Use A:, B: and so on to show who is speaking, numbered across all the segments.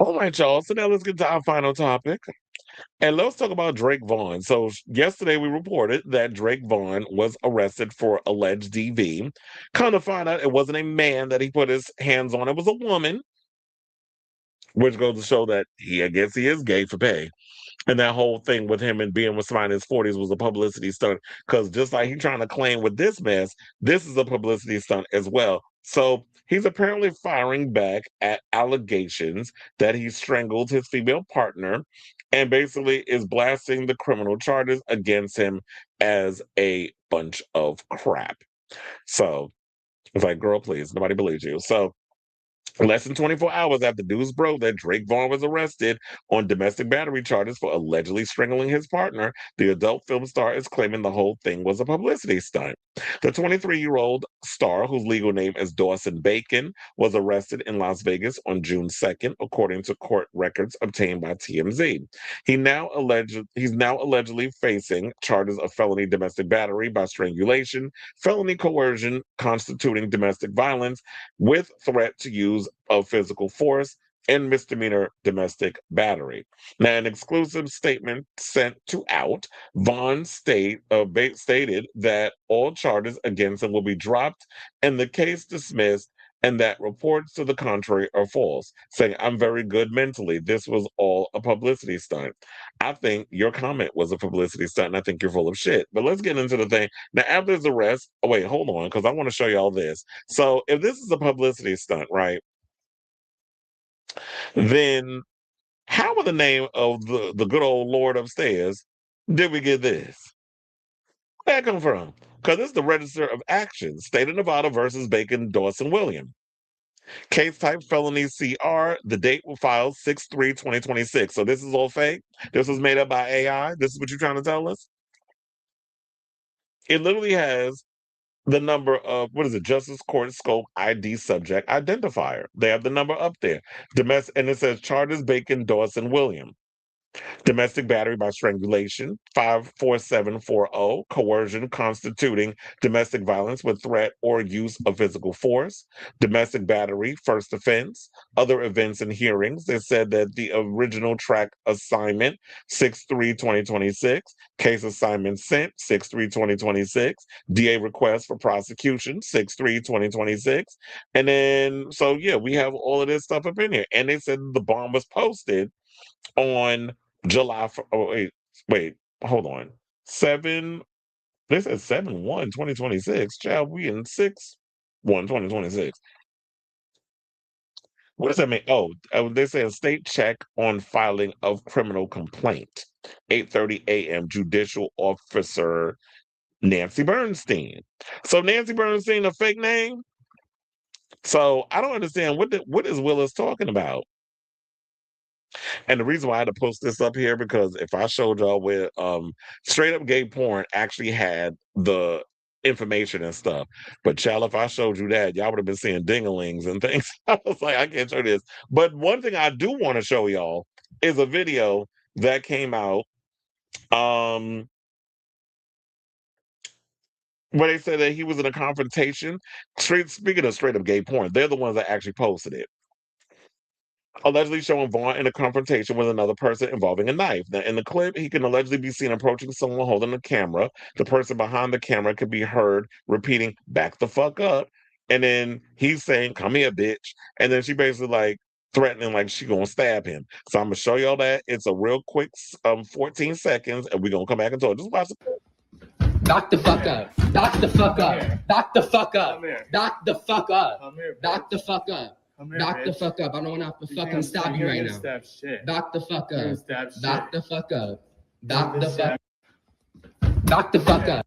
A: All right, y'all. So now let's get to our final topic. And let's talk about Drake Vaughn. So yesterday we reported that Drake Vaughn was arrested for alleged DV. Kind of find out it wasn't a man that he put his hands on, it was a woman, which goes to show that I guess he is gay for pay. And that whole thing with him and being with somebody in his 40s was a publicity stunt. Because just like he's trying to claim with this mess, this is a publicity stunt as well. So he's apparently firing back at allegations that he strangled his female partner and basically is blasting the criminal charges against him as a bunch of crap. So it's like, girl, please, nobody believes you. So less than 24 hours after news broke that Drake Vaughn was arrested on domestic battery charges for allegedly strangling his partner, the adult film star is claiming the whole thing was a publicity stunt. The 23-year-old star, whose legal name is Dawson Bacon, was arrested in Las Vegas on June 2nd, according to court records obtained by TMZ. He's now allegedly facing charges of felony domestic battery by strangulation, felony coercion constituting domestic violence with threat to use of physical force, and misdemeanor domestic battery. Now, an exclusive statement sent to Out, Vaughn stated that all charges against him will be dropped and the case dismissed, and that reports to the contrary are false, saying, "I'm very good mentally. This was all a publicity stunt." I think your comment was a publicity stunt, and I think you're full of shit. But let's get into the thing. Now, after his arrest, oh, wait, hold on, because I want to show you all this. So, if this is a publicity stunt, right, then how in the name of the good old Lord upstairs did we get this? Where'd that come from? Because it's the Register of Actions, State of Nevada versus Bacon Dawson William. Case type felony CR. The date will file 6/3/2026. So this is all fake. This was made up by AI. This is what you're trying to tell us? It literally has the number of, what is it, Justice Court Scope ID subject identifier. They have the number up there. Domestic, and it says charges Bacon Dawson William. Domestic battery by strangulation, 54740, coercion constituting domestic violence with threat or use of physical force, domestic battery, first offense, other events and hearings. They said that the original track assignment, 6/3/2026, case assignment sent, 6/3/2026, DA request for prosecution, 6/3/2026. And then, so yeah, we have all of this stuff up in here. And they said the bond was posted on oh, wait, hold on. 7, they said 7/1/2026. Child, we in 6/1/2026. What does that mean? Oh, they say a state check on filing of criminal complaint. 8:30 a.m. Judicial Officer Nancy Bernstein. So Nancy Bernstein a fake name? So I don't understand what is Willis talking about? And the reason why I had to post this up here, because if I showed y'all where straight up gay porn actually had the information and stuff. But child, if I showed you that, y'all would have been seeing dinglings and things. I was like, I can't show this. But one thing I do want to show y'all is a video that came out um where they said that he was in a confrontation. Speaking of straight up gay porn, they're the ones that actually posted it, allegedly showing Vaughn in a confrontation with another person involving a knife. Now, in the clip, he can allegedly be seen approaching someone holding a camera. The person behind the camera could be heard repeating, "Back the fuck up." And then he's saying, "Come here, bitch." And then she basically like threatening like she gonna stab him. So I'm gonna show y'all that. It's a real quick 14 seconds, and we're gonna come back and talk. Just watch it.
B: Back the fuck up. Back the fuck up. Back the fuck up. Back the fuck up. Back the fuck up. Back the fuck up. I don't want to fucking stop you right now. Back the fuck up. Back the fuck up. Back the fuck. Back the fuck up.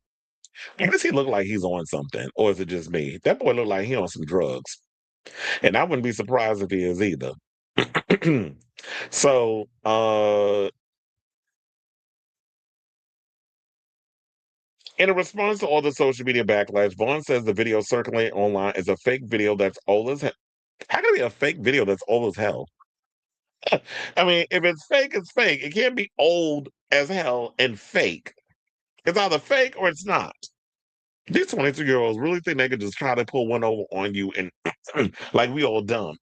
A: Does he look like he's on something, or is it just me? That boy look like he on some drugs, and I wouldn't be surprised if he is either. So, in a response to all the social media backlash, Vaughn says the video circulating online is a fake video that's old as hell. How can it be a fake video that's old as hell? I mean, if it's fake, it's fake. It can't be old as hell and fake. It's either fake or it's not. These 22-year-olds really think they could just try to pull one over on you and like we all dumb.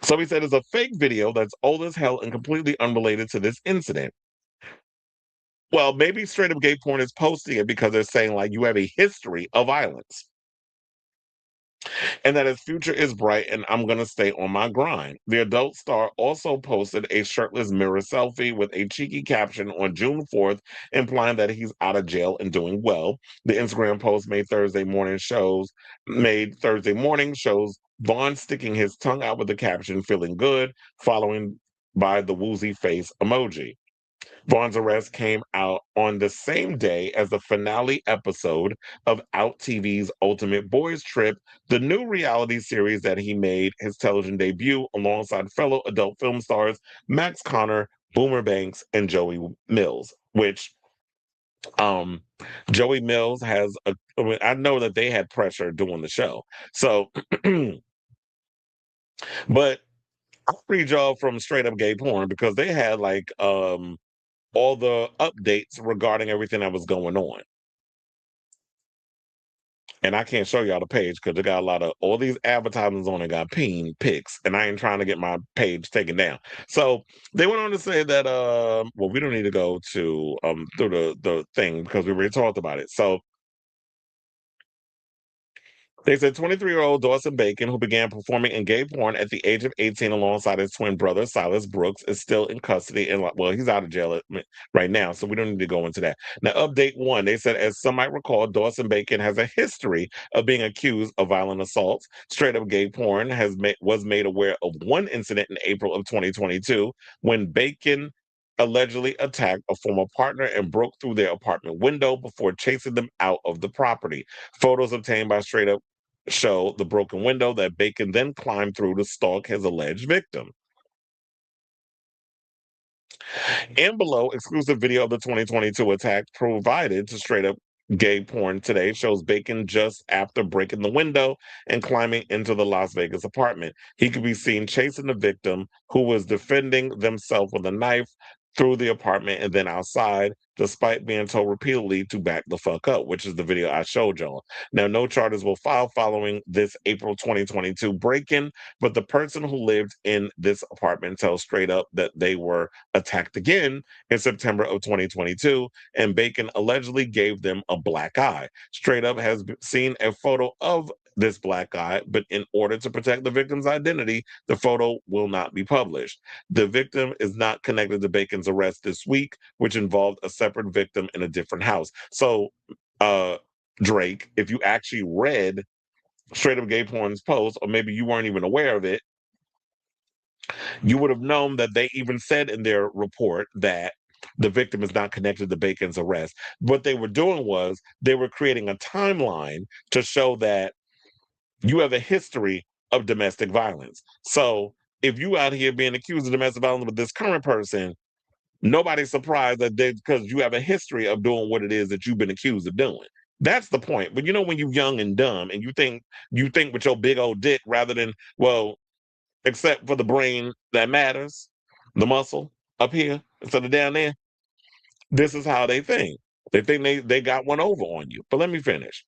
A: So he said it's a fake video that's old as hell and completely unrelated to this incident. Well, maybe straight up gay porn is posting it because they're saying like you have a history of violence and that his future is bright and I'm going to stay on my grind. The adult star also posted a shirtless mirror selfie with a cheeky caption on June 4th, implying that he's out of jail and doing well. The Instagram post made Thursday morning shows Vaughn sticking his tongue out with the caption, feeling good, following by the woozy face emoji. Vaughn's arrest came out on the same day as the finale episode of Out TV's Ultimate Boys Trip, the new reality series that he made his television debut alongside fellow adult film stars Max Connor, Boomer Banks, and Joey Mills, which um Joey Mills has I mean, I know that they had pressure doing the show. So but I'll read y'all from straight up gay porn because they had like all the updates regarding everything that was going on. And I can't show y'all the page because it got a lot of all these advertisements on it got peen pics, and I ain't trying to get my page taken down. So they went on to say that well, we don't need to go to through the thing because we already talked about it. So they said 23-year-old Dawson Bacon, who began performing in gay porn at the age of 18 alongside his twin brother, Silas Brooks, is still in custody. And, well, he's out of jail right now, so we don't need to go into that. Now, update one, they said, as some might recall, Dawson Bacon has a history of being accused of violent assaults. Straight Up Gay Porn was made aware of one incident in April of 2022 when Bacon allegedly attacked a former partner and broke through their apartment window before chasing them out of the property. Photos obtained by Straight Up show the broken window that Bacon then climbed through to stalk his alleged victim. And below, exclusive video of the 2022 attack provided to Straight Up Gay Porn today shows Bacon just after breaking the window and climbing into the Las Vegas apartment. He could be seen chasing the victim who was defending themselves with a knife through the apartment and then outside, despite being told repeatedly to back the fuck up, which is the video I showed y'all. Now, no charges were filed following this April 2022 break-in, but the person who lived in this apartment tells Straight Up that they were attacked again in September of 2022, and Bacon allegedly gave them a black eye. Straight Up has seen a photo of this black eye, but in order to protect the victim's identity, the photo will not be published. The victim is not connected to Bacon's arrest this week, which involved a separate victim in a different house. So, Drake, if you actually read Straight Up Gay Porn's post, or maybe you weren't even aware of it, you would have known that they even said in their report that the victim is not connected to Bacon's arrest. What they were doing was they were creating a timeline to show that you have a history of domestic violence. So if you out here being accused of domestic violence with this current person, nobody's surprised that because you have a history of doing what it is that you've been accused of doing. That's the point. But you know, when you're young and dumb and you think with your big old dick rather than, well, except for the brain that matters, the muscle up here instead of down there. This is how they think. They think they got one over on you. But let me finish.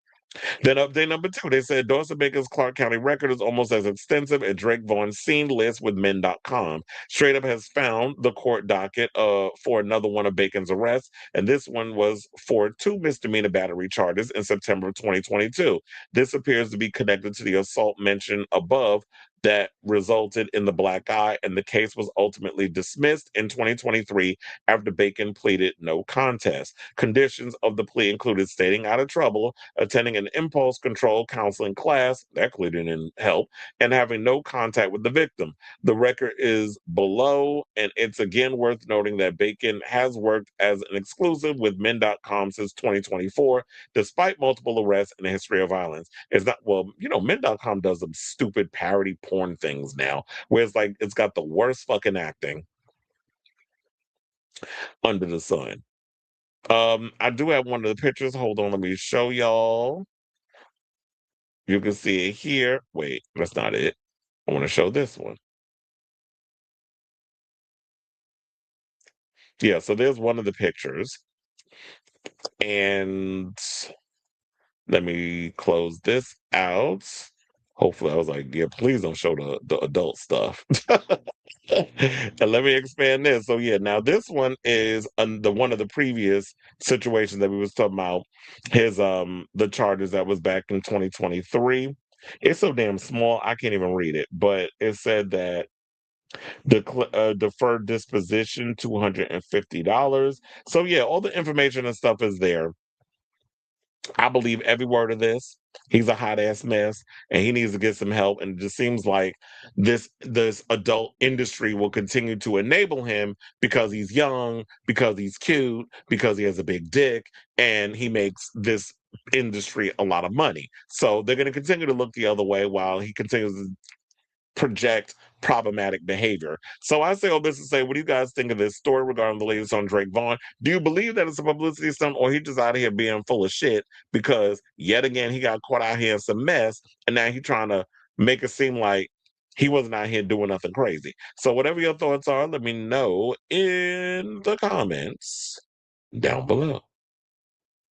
A: Then update number two, they said Dawson Baker's Clark County record is almost as extensive as Drake Vaughn's scene list with men.com. Straight Up has found the court docket for another one of Bacon's arrests, and this one was for two misdemeanor battery charges in September of 2022. This appears to be connected to the assault mentioned above that resulted in the black eye, and the case was ultimately dismissed in 2023 after Bacon pleaded no contest. Conditions of the plea included staying out of trouble, attending an impulse control counseling class, that clearly didn't help, and having no contact with the victim. The record is below, and it's again worth noting that Bacon has worked as an exclusive with men.com since 2024, despite multiple arrests and a history of violence. It's not, well, men.com does some stupid parody porn things now, where it's like it's got the worst fucking acting under the sun. I do have one of the pictures. Hold on, let me show y'all. You can see it here. Wait, that's not it. I want to show this one. Yeah, so there's one of the pictures. And let me close this out. Hopefully, I was like, yeah, please don't show the adult stuff. And let me expand this. So yeah, now this one is the one of the previous situations that we was talking about. His the charges that was back in 2023. It's so damn small I can't even read it, but it said that deferred disposition $250. So yeah, all the information and stuff is there. I believe every word of this. He's a hot ass mess and he needs to get some help. And it just seems like this adult industry will continue to enable him because he's young, because he's cute, because he has a big dick, and he makes this industry a lot of money. So they're going to continue to look the other way while he continues to project problematic behavior. So I say all this to say, what do you guys think of this story regarding the latest on Drake Vaughn? Do you believe that it's a publicity stunt, or he just out here being full of shit because yet again he got caught out here in some mess, and now he's trying to make it seem like he wasn't out here doing nothing crazy? So whatever your thoughts are, let me know in the comments down below.